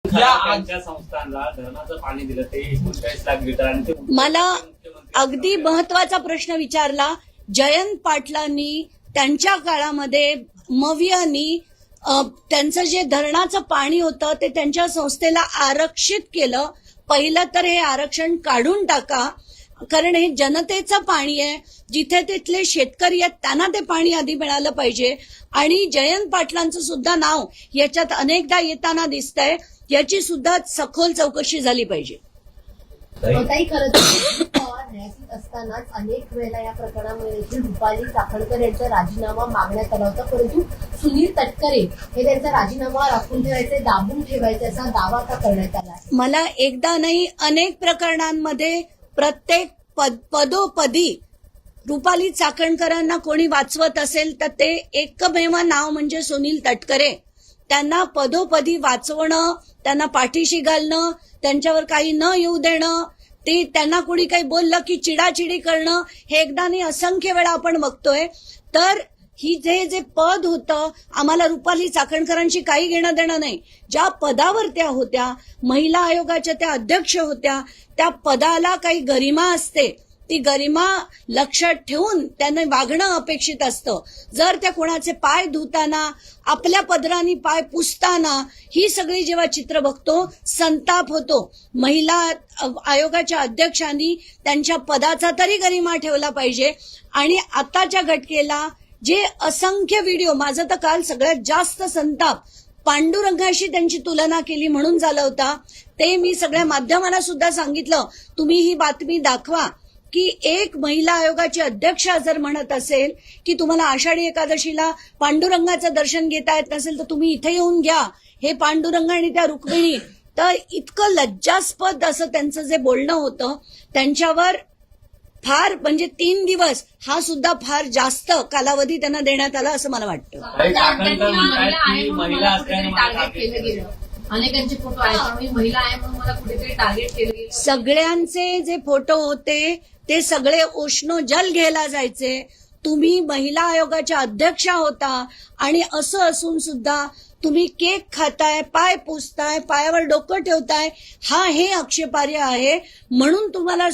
त्यांच्या संस्थांना धरणाचं पाणी दिलं ते 39 लाख लिटर आणि ते मला अगदी महत्वाचा प्रश्न विचारला. जयंत पाटलांनी त्यांच्या काळामध्ये मवियानी त्यांचं जे धरणाचं पाणी होतं ते त्यांच्या संस्थेला आरक्षित केलं. पहिलं तर हे आरक्षण काढून टाका, कारण हे जनतेचं पाणी आहे. जिथे तिथले शेतकरी आहेत त्यांना ते पाणी आधी मिळालं पाहिजे. आणि जयंत पाटलांचं सुद्धा नाव याच्यात अनेकदा येताना दिसतंय, याची सुद्धा सखोल चौकशी झाली पाहिजे. ताई, खरं तर न्यायाधीश असतानाच अनेक वेळेला या प्रकरणामध्ये रुपाली चाकणकर यांचा राजीनामा मागण्यात आला होता, परंतु सुनील तटकरे हे त्यांचा राजीनामा राखून ठेवायचे, दाबून ठेवायचे असा दावा आता करण्यात आला आहे. मला एकदा नाही अनेक प्रकरणांमध्ये प्रत्येक पदोपदी रुपाली चाकणकरांना कोणी वाचवत असेल तर ते एकमेव नाव म्हणजे सुनील तटकरे. त्यांना पदोपदी वाचवणं, त्यांना पाठीशी घालणं, त्यांच्यावर काही न येऊ देणं, ते त्यांना कोणी काही बोललं की चिडाचिडी करणं, हे एकदा नाही असंख्य वेळा आपण बघतोय. तर ही जे पद होतं, आम्हाला रुपाली चाकणकरांशी काही घेणं देणं नाही. ज्या पदावर त्या होत्या, महिला आयोगाच्या त्या अध्यक्ष होत्या, त्या पदाला काही गरिमा असते. ती गरिमा लक्षात ठेवून त्यांना वागणं अपेक्षित असतं. जर त्या कोणाचे पाय धुताना, आपल्या पदराने पाय पुसताना ही सगळी जेव्हा चित्र बघतो, संताप होतो. महिला आयोगाच्या अध्यक्षांनी त्यांच्या पदाचा तरी गरिमा ठेवला पाहिजे. आणि आताच्या घटनेला जे असंख्य व्हिडिओ, माझं तर काल सगळ्यात जास्त संताप पांडुरंगाशी त्यांची तुलना केली म्हणून झालं होता. ते मी सगळ्या माध्यमांना सुद्धा सांगितलं, तुम्ही ही बातमी दाखवा की एक महिला आयोगाची अध्यक्षा जर म्हणत असेल की तुम्हाला आषाढी एकादशीला पांडुरंगाचं दर्शन घेता येत नसेल तर तुम्ही इथे येऊन घ्या, हे पांडुरंग आणि त्या रुक्मिणी. तर इतकं लज्जास्पद असं त्यांचं जे बोलणं होतं, त्यांच्यावर फार म्हणजे 3 दिवस हा सुद्धा फार जास्त कालावधी त्यांना देण्यात आला असं मला वाटतं. अनेकांचे फोटो आहेत, महिला आहे म्हणून मला कुठेतरी टार्गेट केलं गेलं. सगळ्यांचे जे फोटो होते ते सगळे उष्णजल घ्यायला जायचे. तुम्ही महिला आयोगाच्या अध्यक्षा होता आणि असं असून सुद्धा तुम्ही केक खाताय, पाय पुसताय, पायावर डोकं ठेवताय, हे आक्षेपार्ह आहे. म्हणून तुम्हाला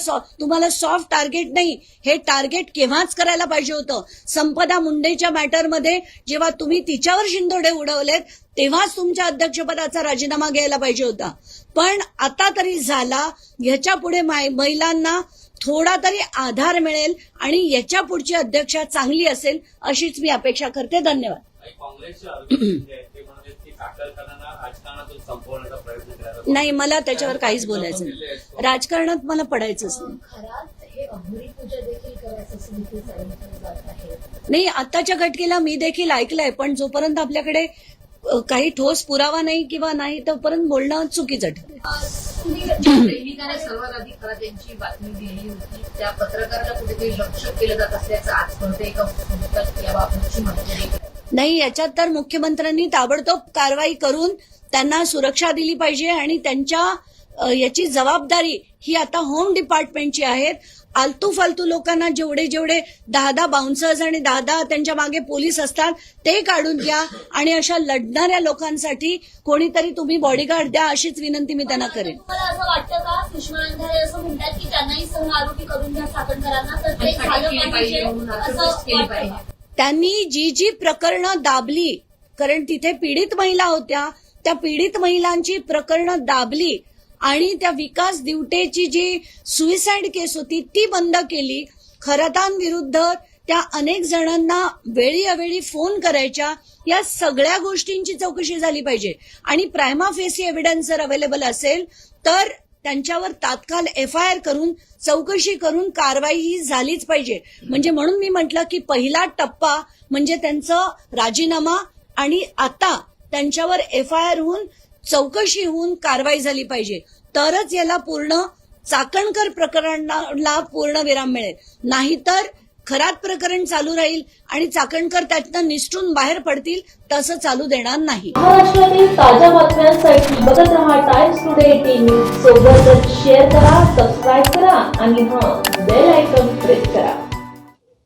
सॉफ्ट टार्गेट नाही, हे टार्गेट केव्हाच करायला पाहिजे होतं. संपदा मुंडेच्या मॅटरमध्ये जेव्हा तुम्ही तिच्यावर शिंदोडे उडवलेत तेव्हाच तुमच्या अध्यक्षपदाचा राजीनामा घ्यायला पाहिजे होता. पण आता तरी झाला. ह्याच्या पुढे महिलांना थोडा तरी आधार मिळेल आणि याच्या पुढची अध्यक्षा चांगली असेल अशीच मी अपेक्षा करते. धन्यवाद. नाही, मला त्याच्यावर काहीच बोलायचं नाही. राजकारणात मला पडायचंच नाही. आताच्या घटनेला मी देखील ऐकलंय, पण जोपर्यंत आपल्याकडे काही ठोस पुरावा नाही किंवा नाही तोपर्यंत बोलणं चुकीचं प्रेमिकाने सर्वात आधी खरं त्यांची बातमी दिली होती, त्या पत्रकाराला कुठेतरी लक्ष केलं जात असल्याचं आज कळतंय का याबाबतची माहिती नाही. याच्यात तर मुख्यमंत्र्यांनी ताबडतोब कारवाई करून त्यांना सुरक्षा दिली पाहिजे आणि त्यांच्या याची जबाबदारी ही आता होम डिपार्टमेंटची आहे. आलतू फालतू लोकांना जेवढे 10 बाउन्सर्स आणि 10 त्यांच्या मागे पोलीस असतात ते काढून द्या आणि अशा लढणाऱ्या लोकांसाठी कोणीतरी तुम्ही बॉडीगार्ड द्या, अशीच विनंती मी त्यांना करेन. मला असं वाटतं का सुषमा अंधारे असं म्हणतात की त्यांनाही सह आरोपी करून द्या चाकणकरांना, तर ते झालं पाहिजे. त्यांनी जी प्रकरणं दाबली, कारण तिथे पीडित महिला होत्या, त्या पीडित महिलांची प्रकरणं दाबली आणि त्या विकास दिवटेची जी सुइसाइड केस होती ती बंद केली. खरतांविरुद्ध त्या अनेक जणांना वेळी अवेळी फोन करायच्या, या सगळ्या गोष्टींची चौकशी झाली पाहिजे. आणि प्रायमा फेसी एव्हिडन्स जर अवेलेबल असेल तर त्यांच्यावर तात्काळ FIR करून चौकशी करून कारवाई ही झालीच पाहिजे. म्हणजे म्हणून मी म्हटलं की पहिला टप्पा म्हणजे त्यांचं राजीनामा आणि आता त्यांच्यावर FIR होऊन चौकशी होऊन कारवाई झाली पाहिजे, तरच याला पूर्ण चाकणकर प्रकरणाला पूर्ण विराम मिळेल. नाहीतर खरात प्रकरण चालू राहील आणि चाकणकर त्यातनं निसटून बाहेर पडतील, तसं चालू देणार नाही. महाराष्ट्रातील ताज्या बातम्यांसाठी बघत रहा टाइम्स टुडे 18 सोबतच शेअर करा, सबस्क्राईब करा आणि बेल आयकॉन प्रेस करा.